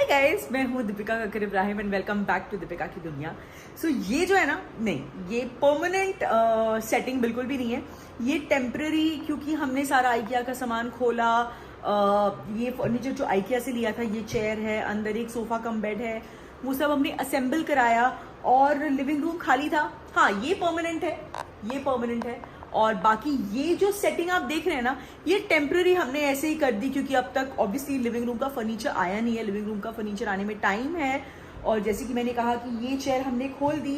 हाय guys, मैं हूँ Deepika Kakkar Ibrahim and welcome back to Deepika की दुनिया। सो ये जो है ना, नहीं, ये परमानेंट सेटिंग बिल्कुल भी नहीं है। ये टेम्पररी, क्योंकि हमने सारा आइकिया का सामान खोला। ये फर्नीचर जो आइकिया से लिया था, ये चेयर है, अंदर एक सोफा कम बेड है, वो सब हमने असेंबल कराया और लिविंग रूम खाली था। हाँ, ये परमानेंट है, ये परमानेंट है। और बाकी ये जो सेटिंग आप देख रहे हैं ना, ये टेम्पररी हमने ऐसे ही कर दी, क्योंकि अब तक ऑब्वियसली लिविंग रूम का फर्नीचर आया नहीं है। लिविंग रूम का फर्नीचर आने में टाइम है। और जैसे कि मैंने कहा कि ये चेयर हमने खोल दी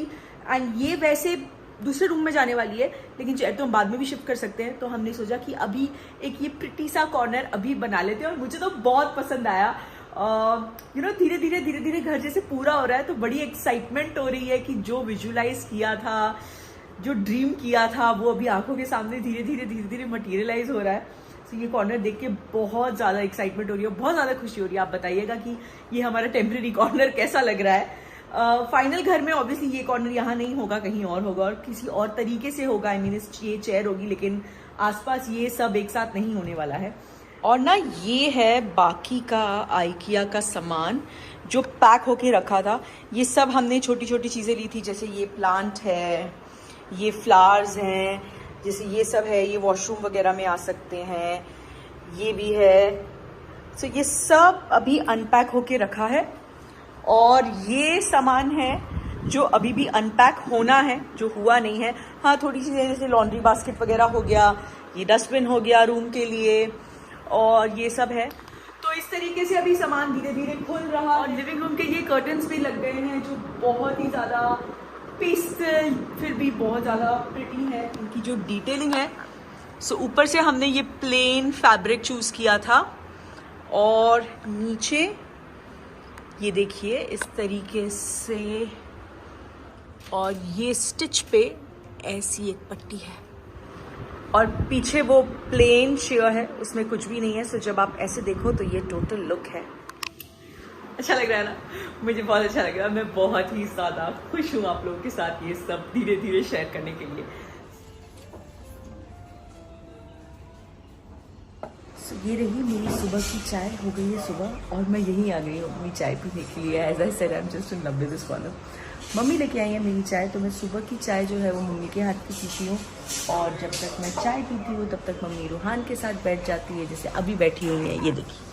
एंड ये वैसे दूसरे रूम में जाने वाली है, लेकिन चेयर तो हम बाद में भी शिफ्ट कर सकते हैं। तो हमने सोचा कि अभी एक ये प्रिटी सा कॉर्नर अभी बना लेते हैं, और मुझे तो बहुत पसंद आया। धीरे धीरे घर जैसे पूरा हो रहा है, तो बड़ी एक्साइटमेंट हो रही है कि जो विजुअलाइज किया था, जो ड्रीम किया था, वो अभी आंखों के सामने धीरे धीरे मटीरियलाइज हो रहा है। तो ये कॉर्नर देख के बहुत ज़्यादा एक्साइटमेंट हो रही है, बहुत ज़्यादा खुशी हो रही है। आप बताइएगा कि ये हमारा टेम्परेरी कॉर्नर कैसा लग रहा है। फाइनल घर में ऑब्वियसली ये कॉर्नर यहाँ नहीं होगा, कहीं और होगा और किसी और तरीके से होगा। आई मीन ये चेयर होगी, लेकिन आसपास ये सब एक साथ नहीं होने वाला है। और ना, ये है बाकी का आइकिया का सामान जो पैक होके रखा था। ये सब हमने छोटी छोटी चीज़ें ली थी, जैसे ये प्लांट है, ये फ्लावर्स हैं, जैसे ये सब है, ये वॉशरूम वगैरह में आ सकते हैं, ये भी है। तो ये सब अभी अनपैक होके रखा है। और ये सामान है जो अभी भी अनपैक होना है, जो हुआ नहीं है। हाँ, थोड़ी चीज़ें जैसे लॉन्ड्री बास्केट वगैरह हो गया, ये डस्टबिन हो गया रूम के लिए, और ये सब है। तो इस तरीके से अभी सामान धीरे धीरे खुल रहा। और लिविंग रूम के ये कर्टन्स भी लग गए हैं, जो बहुत ही ज़्यादा पेस्टल, फिर भी बहुत ज़्यादा प्रिटी है। इनकी जो डिटेलिंग है, सो ऊपर से हमने ये प्लेन फैब्रिक चूज़ किया था, और नीचे ये देखिए इस तरीके से, और ये स्टिच पे ऐसी एक पट्टी है, और पीछे वो प्लेन शेयर है, उसमें कुछ भी नहीं है। सो जब आप ऐसे देखो तो ये टोटल लुक है। अच्छा लग रहा है ना? मुझे बहुत अच्छा लग रहा है। मैं बहुत ही ज़्यादा खुश हूँ आप लोगों के साथ ये सब धीरे धीरे शेयर करने के लिए। ये रही मेरी सुबह की चाय, हो गई है सुबह, और मैं यहीं आ गई हूँ अपनी चाय पीने के लिए। As I said, I am just in love with this corner. Mummy लेके आई है मेरी चाय, तो मैं सुबह की चाय जो है वो मम्मी के हाथ की पीती हूँ। और जब तक मैं चाय पीती हूँ, तब तक मम्मी रूहान के साथ बैठ जाती है, जैसे अभी बैठी हुई है, ये देखिए।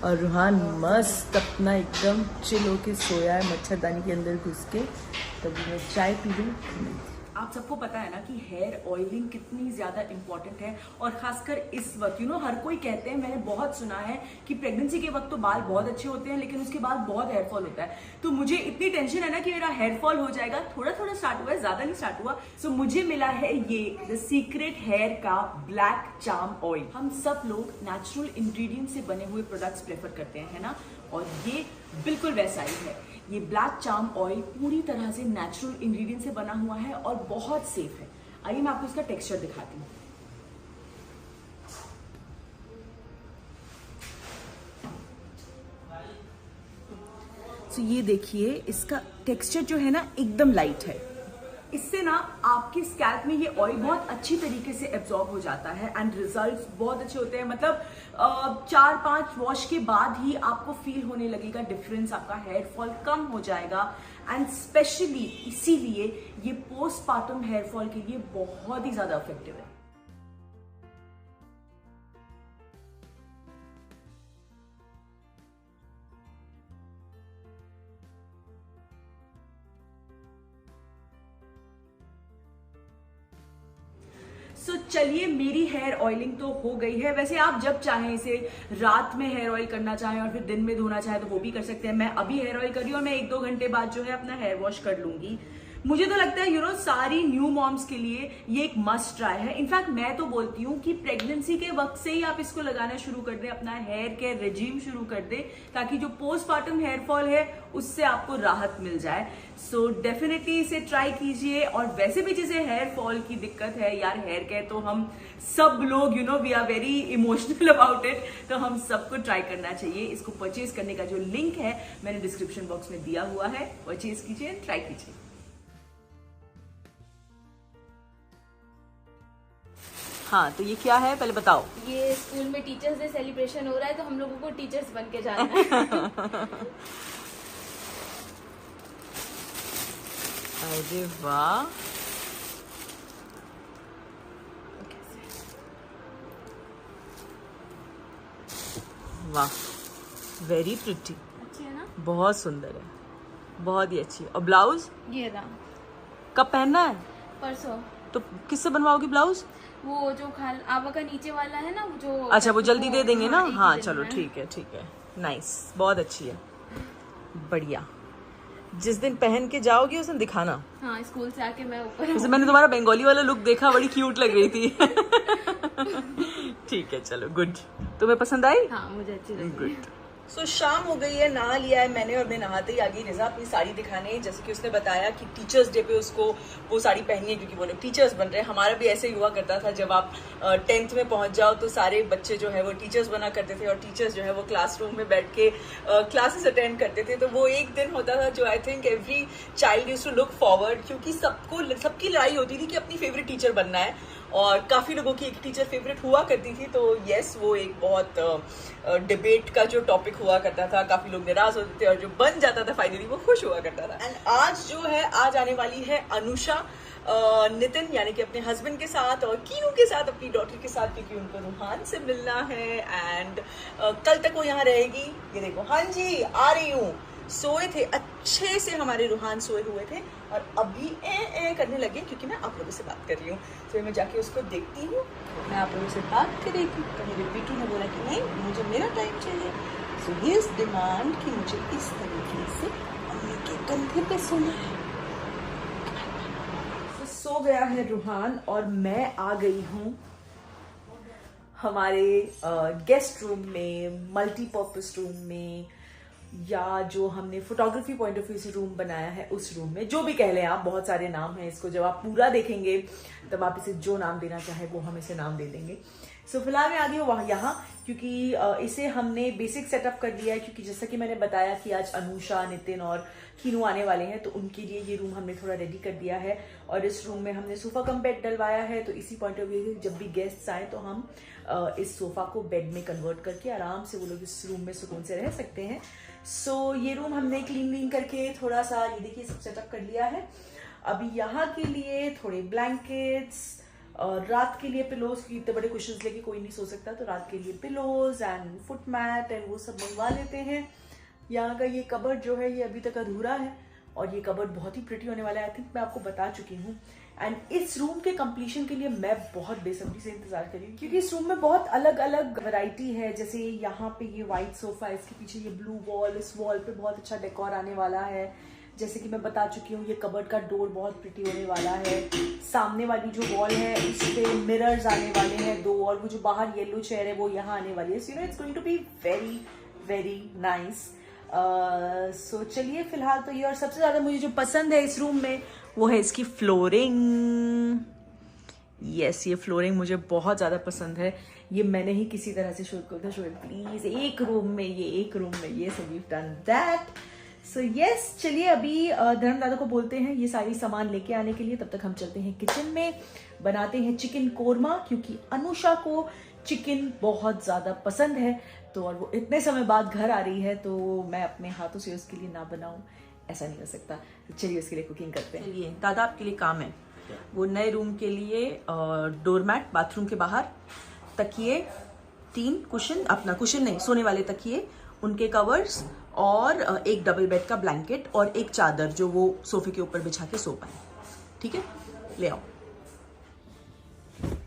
और रूहान मस्त अपना एकदम चिल होके सोया है मच्छरदानी के अंदर घुस के। तभी मैं चाय पी लूँ। आप सबको पता है ना कि हेयर ऑयलिंग कितनी ज़्यादा इंपॉर्टेंट है, और खासकर इस वक्त। हर कोई कहते हैं, मैंने बहुत सुना है कि प्रेगनेंसी के वक्त तो बाल बहुत अच्छे होते हैं, लेकिन उसके बाद बहुत हेयर फॉल होता है। तो मुझे इतनी टेंशन है ना कि मेरा हेयर फॉल हो जाएगा। थोड़ा थोड़ा स्टार्ट हुआ है, ज़्यादा नहीं स्टार्ट हुआ। सो मुझे मिला है ये द सीक्रेट हेयर का ब्लैक चार्म ऑयल। हम सब लोग नेचुरल इंग्रेडिएंट से बने हुए प्रोडक्ट्स प्रेफर करते हैं, है ना? और ये बिल्कुल वैसा ही है। ये ब्लैक चार्म ऑयल पूरी तरह से नेचुरल इंग्रेडिएंट से बना हुआ है और बहुत सेफ है। आइए मैं आपको इसका टेक्सचर दिखाती हूँ। तो ये देखिए, इसका टेक्सचर जो है ना, एकदम लाइट है। इससे ना आपकी स्कैल्प में ये ऑयल बहुत अच्छी तरीके से एब्जॉर्ब हो जाता है, एंड रिजल्ट्स बहुत अच्छे होते हैं। मतलब 4-5 वॉश के बाद ही आपको फील होने लगेगा डिफरेंस, आपका हेयर फॉल कम हो जाएगा। एंड स्पेशली इसीलिए ये पोस्टपार्टम हेयर फॉल के लिए बहुत ही ज्यादा इफेक्टिव है। सो चलिए, मेरी हेयर ऑयलिंग तो हो गई है। वैसे आप जब चाहें इसे रात में हेयर ऑयल करना चाहें और फिर दिन में धोना चाहें तो वो भी कर सकते हैं। मैं अभी हेयर ऑयल कर रही हूँ, और मैं 1-2 घंटे बाद जो है अपना हेयर वॉश कर लूंगी। मुझे तो लगता है सारी न्यू मॉम्स के लिए ये एक मस्ट ट्राई है। इनफैक्ट मैं तो बोलती हूँ कि प्रेगनेंसी के वक्त से ही आप इसको लगाना शुरू कर दें, अपना हेयर केयर रेजिम शुरू कर दें, ताकि जो पोस्टपार्टम हेयर फॉल है उससे आपको राहत मिल जाए। सो डेफिनेटली इसे ट्राई कीजिए। और वैसे भी जिसे हेयर फॉल की दिक्कत है यार, हेयर केयर तो हम सब लोग we are very emotional about it, तो हम सबको ट्राई करना चाहिए। इसको परचेज करने का जो लिंक है मैंने डिस्क्रिप्शन बॉक्स में दिया हुआ है, परचेज कीजिए, ट्राई कीजिए। हाँ, तो ये क्या है पहले बताओ। ये स्कूल में टीचर्स डे सेलिब्रेशन हो रहा है, तो हम लोगों को टीचर्स बन के जाना है। अरे वाह, वाह, वेरी प्रिटी, अच्छी है ना? बहुत सुंदर है, बहुत ही अच्छी है। और ब्लाउज ये रहा, कब पहनना है? परसों। तो किससे बनवाओगी ब्लाउज? वो जो आवा का नीचे वाला है ना, वो जो, अच्छा, वो जल्दी दे देंगे ना। एक ही हाँ दिन चलो में। ठीक है, ठीक है, नाइस, बहुत अच्छी है, बढ़िया। जिस दिन पहन के जाओगी उस दिन दिखाना। हाँ, स्कूल से आके मैं ऊपर। जैसे मैंने तुम्हारा बंगाली वाला लुक देखा, बड़ी क्यूट लग रही थी। ठीक है, चलो, गुड। तुम्हें पसंद आई? हाँ, मुझे अच्छी लगी। गुड। सो शाम हो गई है, नहा लिया है मैंने, और मैं नहाते ही आ गई रिजा अपनी साड़ी दिखाने। जैसे कि उसने बताया कि टीचर्स डे पे उसको वो साड़ी पहनी है क्योंकि वो लोग टीचर्स बन रहे हैं। हमारा भी ऐसे ही हुआ करता था, जब आप 10th में पहुंच जाओ तो सारे बच्चे जो है वो टीचर्स बना करते थे, और टीचर्स जो है वो क्लासरूम में बैठ के क्लासेस अटेंड करते थे। तो वो एक दिन होता था जो I think every child used to look forward, क्योंकि सबकी लड़ाई होती थी कि अपनी फेवरेट टीचर बनना है, और काफ़ी लोगों की एक टीचर फेवरेट हुआ करती थी। तो यस, वो एक बहुत डिबेट का जो टॉपिक हुआ करता था, काफ़ी लोग नाराज होते थे, और जो बन जाता था फाइनली वो खुश हुआ करता था। एंड आज जो है, आज आने वाली है अनुषा नितिन, यानी कि अपने हस्बैंड के साथ, और कीनू के साथ, अपनी डॉटर के साथ, क्योंकि उनको रूहान से मिलना है। एंड कल तक वो यहाँ रहेगी। ये देखो, हाँ जी आ रही हूँ। सोए थे अच्छे से, हमारे रूहान सोए हुए थे, और अभी ए करने लगे क्योंकि मैं आप लोगों से बात कर रही हूँ। तो मैं जाके उसको देखती हूँ, मैं आप लोगों से बात करेगी। तो मेरे बेटू ने बोला कि नहीं, मुझे मेरा टाइम चाहिए। सो हिज डिमांड कि मुझे इस तरीके से मम्मी के कंधे पे सोना है। तो सो गया है रूहान, और मैं आ गई हूँ हमारे गेस्ट रूम में, मल्टीपर्पज रूम में, या जो हमने फोटोग्राफी पॉइंट ऑफ व्यू से रूम बनाया है उस रूम में। जो भी कह लें आप, बहुत सारे नाम हैं इसको, जब आप पूरा देखेंगे तब आप इसे जो नाम देना चाहे वो हम इसे नाम दे देंगे। सो फिलहाल मैं आ गई हूँ वहाँ यहाँ, क्योंकि इसे हमने बेसिक सेटअप कर दिया है, क्योंकि जैसा कि मैंने बताया कि आज अनुषा, नितिन और कीनू आने वाले हैं, तो उनके लिए ये रूम हमने थोड़ा रेडी कर दिया है। और इस रूम में हमने सोफा कम बेड डलवाया है, तो इसी पॉइंट ऑफ व्यू से जब भी गेस्ट्स आए तो हम इस सोफा को बेड में कन्वर्ट करके आराम से वो लोग इस रूम में सुकून से रह सकते हैं। सो ये रूम हमने क्लीन करके थोड़ा सा, ये देखिए, सब सेटअप कर लिया है। अभी यहाँ के लिए थोड़े ब्लैंकेट्स, और रात के लिए पिलोज, क्योंकि इतने बड़े कुशन्स लेके कोई नहीं सो सकता, तो रात के लिए pillows and foot mat and वो सब मंगवा लेते हैं। यहाँ का ये कबर्ड जो है ये अभी तक अधूरा है, और ये कबर्ड बहुत ही प्रिटी होने वाला है। आई थिंक मैं आपको बता चुकी हूँ। एंड इस रूम के कंप्लीशन के लिए मैं बहुत बेसब्री से इंतजार कर रही हूँ, क्योंकि इस रूम में बहुत अलग अलग वैरायटी है। जैसे यहाँ पे ये व्हाइट सोफा, इसके पीछे ये ब्लू वॉल, इस वॉल पे बहुत अच्छा डेकोर आने वाला है। जैसे कि मैं बता चुकी हूँ, ये कबर्ड का डोर बहुत प्रिटी होने वाला है। सामने वाली जो वॉल है उस पे मिरर्स आने वाले हैं 2, और वो जो बाहर येलो चेयर है वो यहाँ आने वाली है। So you know, it's going to be very very nice. So चलिए, फिलहाल तो ये। और सबसे ज्यादा मुझे जो पसंद है इस रूम में वो है इसकी फ्लोरिंग। यस, ये फ्लोरिंग मुझे बहुत ज़्यादा पसंद है। ये मैंने ही किसी तरह से शूट किया था। शो प्लीज, एक रूम में ये सब we've done that. So yes, चलिए अभी धर्म दादा को बोलते हैं ये सारी सामान लेके आने के लिए। तब तक हम चलते हैं किचन में, बनाते हैं चिकन कोरमा, क्योंकि अनुषा को चिकन बहुत ज़्यादा पसंद है। तो और वो इतने समय बाद घर आ रही है, तो मैं अपने हाथों से उसके लिए ना बनाऊं, ऐसा नहीं हो सकता। तो चलिए उसके लिए कुकिंग करते हैं। चलिए, दादा आपके लिए काम है, वो नए रूम के लिए डोरमैट, बाथरूम के बाहर तकिए, 3 कुशन, अपना कुशन नहीं, सोने वाले तकिए, उनके कवर्स, और एक डबल बेड का ब्लैंकेट, और एक चादर जो वो सोफे के ऊपर बिछा के सो पाए। ठीक है, ले आओ।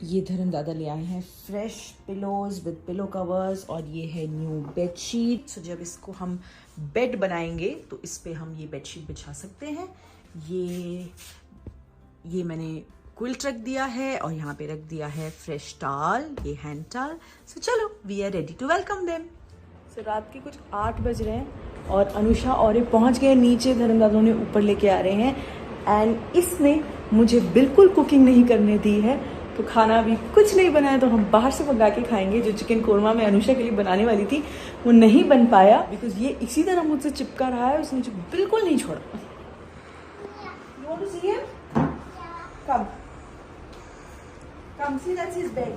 ये धर्म दादा ले आए हैं fresh pillows with pillow covers, और ये है न्यू बेडशीट। सो जब इसको हम बेड बनाएंगे तो इस पे हम ये बेडशीट बिछा सकते हैं। ये मैंने क्विल्ट रख दिया है, और यहाँ पे रख दिया है फ्रेश टॉवल, ये हैंड टॉवल। सो चलो, we are ready to welcome them. So रात के कुछ 8 बज रहे हैं, और अनुषा और ये पहुँच गए नीचे, धर्म दादा ने ऊपर लेके आ रहे हैं। एंड इसने मुझे बिल्कुल कुकिंग नहीं करने दी है, तो खाना भी कुछ नहीं बनाया, तो हम बाहर से मंगा के खाएंगे। जो चिकन कोरमा मैं अनुषा के लिए बनाने वाली थी वो नहीं बन पाया, बिकॉज ये इसी तरह मुझसे चिपका रहा है, उसने मुझे बिल्कुल नहीं छोड़ा। You want to see him? Come. Come see, that's his bed.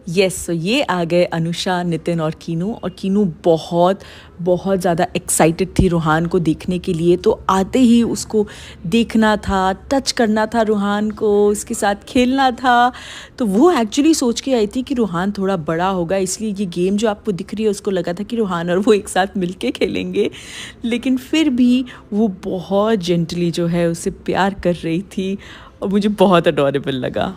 Yes so ये आ गए अनुषा, नितिन और कीनू बहुत बहुत ज़्यादा एक्साइटेड थी रूहान को देखने के लिए। तो आते ही उसको देखना था, टच करना था रूहान को, उसके साथ खेलना था। तो वो एक्चुअली सोच के आई थी कि रूहान थोड़ा बड़ा होगा, इसलिए ये गेम जो आपको दिख रही है उसको लगा था कि रूहान और वो एक साथ मिलके खेलेंगे। लेकिन फिर भी वो बहुत जेंटली जो है उससे प्यार कर रही थी और मुझे बहुत अडोरेबल लगा।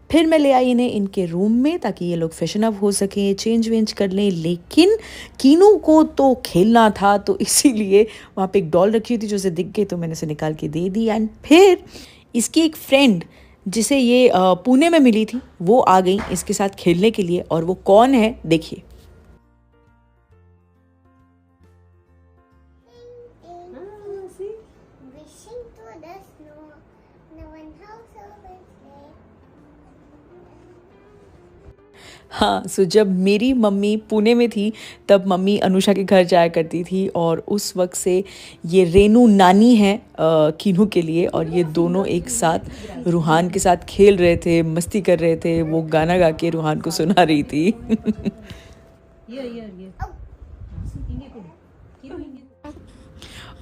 फिर मैं ले आई इन्हें इनके रूम में ताकि ये लोग फैशन अप हो सकें, चेंज वेंज कर लें। लेकिन कीनू को तो खेलना था, तो इसीलिए वहाँ पे एक डॉल रखी हुई थी जो उसे दिख गई, तो मैंने उसे निकाल के दे दी। एंड फिर इसकी एक फ्रेंड जिसे ये पुणे में मिली थी वो आ गई इसके साथ खेलने के लिए। और वो कौन है देखिए। हाँ, सो जब मेरी मम्मी पुणे में थी तब मम्मी अनुषा के घर जाया करती थी और उस वक्त से ये रेनू नानी है कीनू के लिए। और ये दोनों एक साथ रूहान के साथ खेल रहे थे, मस्ती कर रहे थे। वो गाना गा के रूहान को सुना रही थी।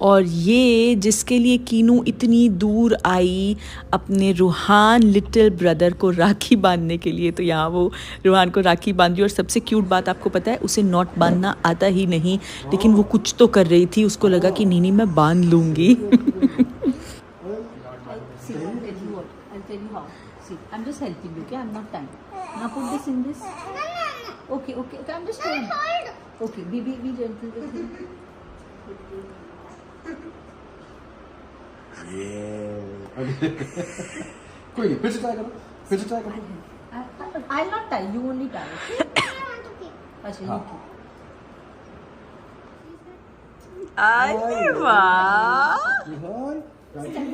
और ये जिसके लिए कीनू इतनी दूर आई अपने रूहान लिटिल ब्रदर को राखी बांधने के लिए, तो यहाँ वो रूहान को राखी बांधी। और सबसे क्यूट बात आपको पता है, उसे नॉट बांधना आता ही नहीं, लेकिन वो कुछ तो कर रही थी। उसको लगा कि नहीं मैं बांध लूँगी। कोई नहीं, फिर से ट्राई करो, फिर से ट्राई करो। I'll not tie, you only tie. अच्छा, you keep. अरे वाह! Stand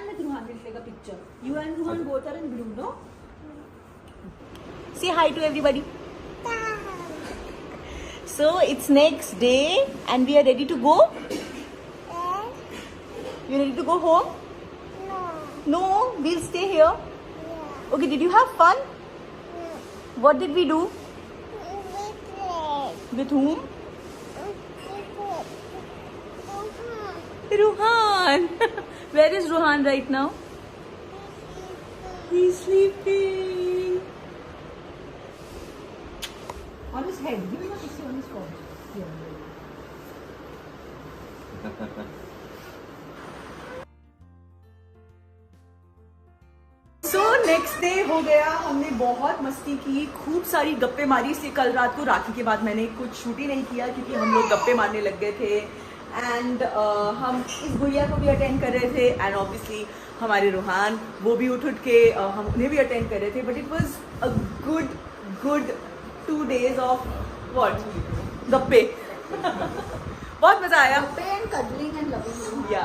with Ruhan, we'll take a picture. You and Ruhan both are in blue, no? Say hi to everybody. So it's next day and we are ready to go. You ready to go home? No, we'll stay here. Yeah. Okay, did you have fun? Yeah. What did we do? We played. With whom? Ruhan. Where is Ruhan right now? He's sleeping. On his head. Give me a picture on his phone. Here. Next day हो गया, हमने बहुत मस्ती की, खूब सारी गप्पे मारी। इसलिए कल रात को राखी के बाद मैंने कुछ शूट ही नहीं किया क्योंकि हम लोग गप्पे मारने लग गए थे। एंड हम इस गुड़िया को भी अटेंड कर रहे थे एंड ऑब्वियसली हमारे रूहान वो भी उठ के हम उन्हें भी अटेंड कर रहे थे। But it was a good 2 days of what गप्पे। बहुत मजा आया। या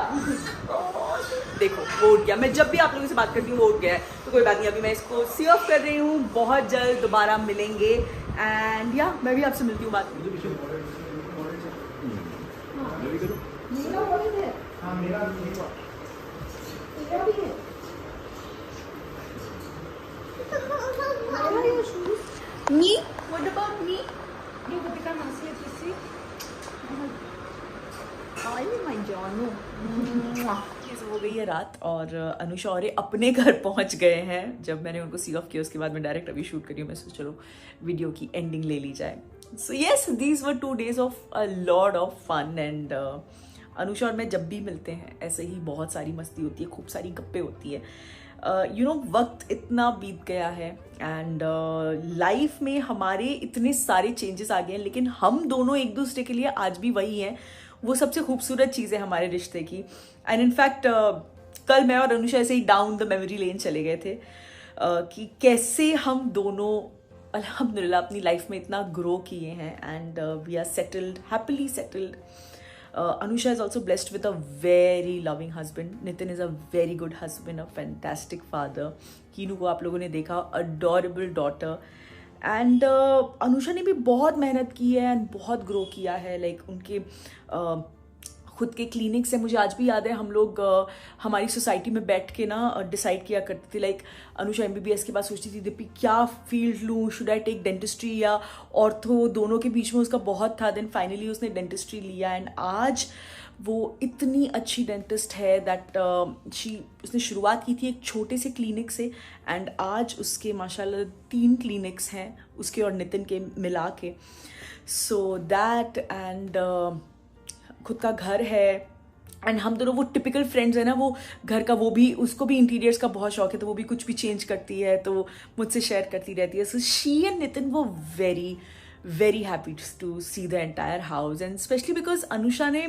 देखो वो उठ गया। मैं जब भी आप लोगों से बात करती हूँ वो उठ गया है, तो कोई बात नहीं। अभी मैं इसको सी ऑफ कर रही हूँ, बहुत जल्द दोबारा मिलेंगे। एंड या मैं भी आपसे मिलती हूँ बात। Me? What about me? हो गई है रात और अनुषा और अपने घर पहुंच गए हैं। जब मैंने उनको सी ऑफ किया उसके बाद मैं डायरेक्ट अभी शूट करी हूँ। मैं सोचा चलो वीडियो की एंडिंग ले ली जाए। So yes, these were 2 days of a lot of fun. And Anusha और मैं जब भी मिलते हैं ऐसे ही बहुत सारी मस्ती होती है, खूब सारी गप्पे होती है। यू नो वक्त इतना बीत गया है एंड लाइफ में हमारे इतने सारे चेंजेस आ गए हैं, लेकिन हम दोनों एक दूसरे के लिए आज भी वही हैं। वो सबसे खूबसूरत चीज़ है हमारे रिश्ते की। एंड इनफैक्ट कल मैं और अनुषा ऐसे ही डाउन द मेमोरी लेन चले गए थे कि कैसे हम दोनों अल्हम्दुलिल्लाह अपनी लाइफ में इतना ग्रो किए हैं and we are settled, happily settled. Anusha is also blessed with a very loving husband. Nitin is a very good husband, a fantastic father. Keenu को आप लोगों ने देखा, adorable daughter. एंड अनुषा ने भी बहुत मेहनत की है एंड बहुत ग्रो किया है. लाइक उनके खुद के क्लिनिक से मुझे आज भी याद है, हम लोग हमारी सोसाइटी में बैठ के ना डिसाइड किया करते थे. लाइक अनुषा MBBS के बाद सोचती थी दीपी क्या फील्ड लूँ, शुड आई टेक डेंटिस्ट्री या ऑर्थो, दोनों के बीच में उसका बहुत था. देन फाइनली उसने डेंटिस्ट्री लिया एंड आज वो इतनी अच्छी डेंटिस्ट है दैट उसने शुरुआत की थी एक छोटे से क्लिनिक से एंड आज उसके माशाल्लाह 3 क्लिनिक्स हैं उसके और नितिन के मिला के. सो दैट एंड खुद का घर है एंड हम दोनों वो टिपिकल फ्रेंड्स है ना, वो घर का, वो भी उसको भी इंटीरियर्स का बहुत शौक है तो वो भी कुछ भी चेंज करती है तो मुझसे शेयर करती रहती है. सो शी एंड नितिन वो very happy to see the entire house and specially because Anusha ने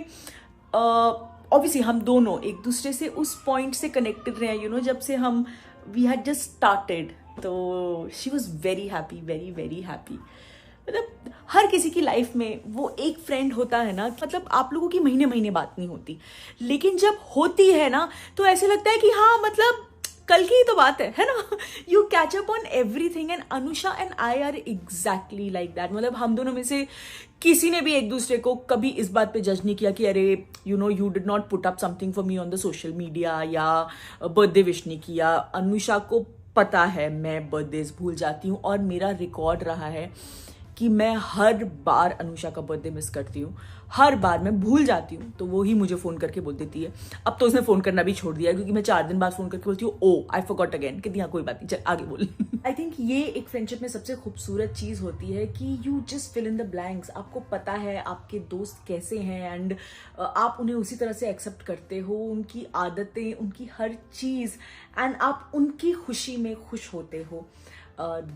ऑब्वियसली हम दोनों एक दूसरे से उस पॉइंट से कनेक्टेड रहे हैं, यू नो, जब से हम वी हैड जस्ट स्टार्टेड. तो शी वॉज वेरी हैप्पी. मतलब हर किसी की लाइफ में वो एक फ्रेंड होता है ना, मतलब आप लोगों की महीने बात नहीं होती, लेकिन जब होती है ना तो ऐसे लगता है कि हाँ मतलब कल की ही तो बात है ना. You catch up on everything and Anusha and I R exactly like that. मतलब हम दोनों में से किसी ने भी एक दूसरे को कभी इस बात पे जज नहीं किया कि अरे you know you did not put up something for me on the social media या बर्थडे विश नहीं किया. अनुषा को पता है मैं बर्थडेज भूल जाती हूँ और मेरा रिकॉर्ड रहा है कि मैं हर बार अनुषा का बर्थडे मिस करती हूँ, हर बार मैं भूल जाती हूँ तो वो ही मुझे फ़ोन करके बोल देती है. अब तो उसने फ़ोन करना भी छोड़ दिया है क्योंकि मैं 4 दिन बाद फ़ोन करके बोलती हूँ ओ आई फॉरगॉट अगेन, कहती हाँ कोई बात नहीं चल आगे बोल. आई थिंक ये एक फ्रेंडशिप में सबसे खूबसूरत चीज़ होती है कि you just fill in the blanks. आपको पता है आपके दोस्त कैसे हैं एंड आप उन्हें उसी तरह से एक्सेप्ट करते हो, उनकी आदतें, उनकी हर चीज़, एंड आप उनकी खुशी में खुश होते हो.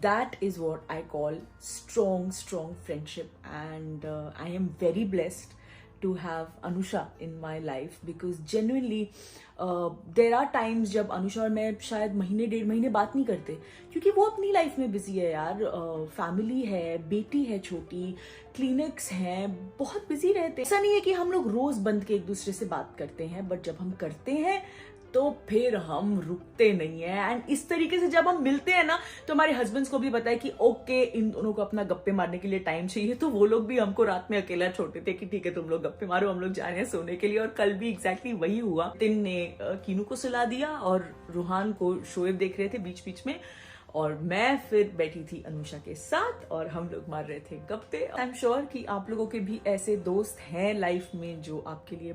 That is what I call strong friendship and I am very blessed to have Anusha in my life because genuinely there are times जब अनुषा और मैं शायद महीने 1.5 महीने बात नहीं करते क्योंकि वो अपनी लाइफ में बिजी है यार. फैमिली है, बेटी है छोटी, क्लिनिक्स हैं, बहुत बिजी रहते हैं. ऐसा नहीं है कि हम लोग रोज बंद के एक दूसरे से बात करते हैं, बट जब हम करते हैं तो फिर हम रुकते नहीं है. एंड इस तरीके से जब हम मिलते हैं ना तो हमारे हस्बैंड्स को भी पता है कि ओके इन दोनों को अपना गप्पे मारने के लिए टाइम चाहिए. तो वो लोग भी हमको रात में अकेला छोड़ते थे कि ठीक है तुम लोग गप्पे मारो, हम लोग जा रहे हैं सोने के लिए. और कल भी एग्जैक्टली वही हुआ. तिन ने कीनू को सुला दिया और रूहान को शोएब देख रहे थे बीच में और मैं फिर बैठी थी अनुषा के साथ और हम लोग मार रहे थे गप्पे. आई एम श्योर कि आप लोगों के भी ऐसे दोस्त हैं लाइफ में जो आपके लिए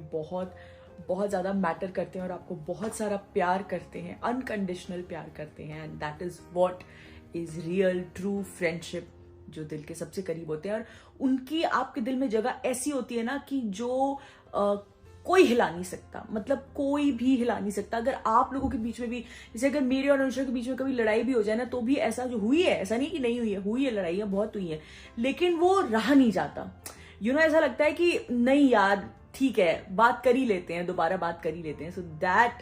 बहुत ज्यादा मैटर करते हैं और आपको बहुत सारा प्यार करते हैं, अनकंडीशनल प्यार करते हैं. And that is what is real true friendship, जो दिल के सबसे करीब होते हैं और उनकी आपके दिल में जगह ऐसी होती है ना कि जो कोई हिला नहीं सकता. मतलब कोई भी हिला नहीं सकता. अगर आप लोगों के बीच में भी, जैसे अगर मेरे और अनुषा के बीच में कभी लड़ाई भी हो जाए ना तो भी ऐसा जो हुई है, ऐसा नहीं कि नहीं हुई है लड़ाइयाँ बहुत हुई है, लेकिन वो रहा नहीं जाता. यू नो ऐसा लगता है कि नहीं यार ठीक है बात कर ही लेते हैं, दोबारा बात कर ही लेते हैं. So that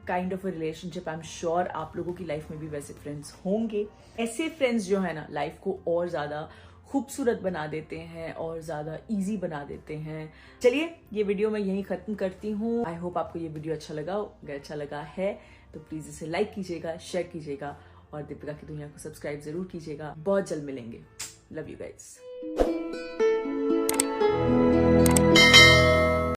kind of a relationship I am sure आप लोगों की लाइफ में भी वैसे फ्रेंड्स होंगे. ऐसे फ्रेंड्स जो है ना लाइफ को और ज्यादा खूबसूरत बना देते हैं और ज्यादा इजी बना देते हैं. चलिए ये वीडियो मैं यहीं खत्म करती हूँ. आई होप आपको ये वीडियो अच्छा लगा. अगर अच्छा लगा है तो प्लीज इसे लाइक कीजिएगा, शेयर कीजिएगा और दीपिका की दुनिया को सब्सक्राइब जरूर कीजिएगा. बहुत जल्द मिलेंगे. Love you guys.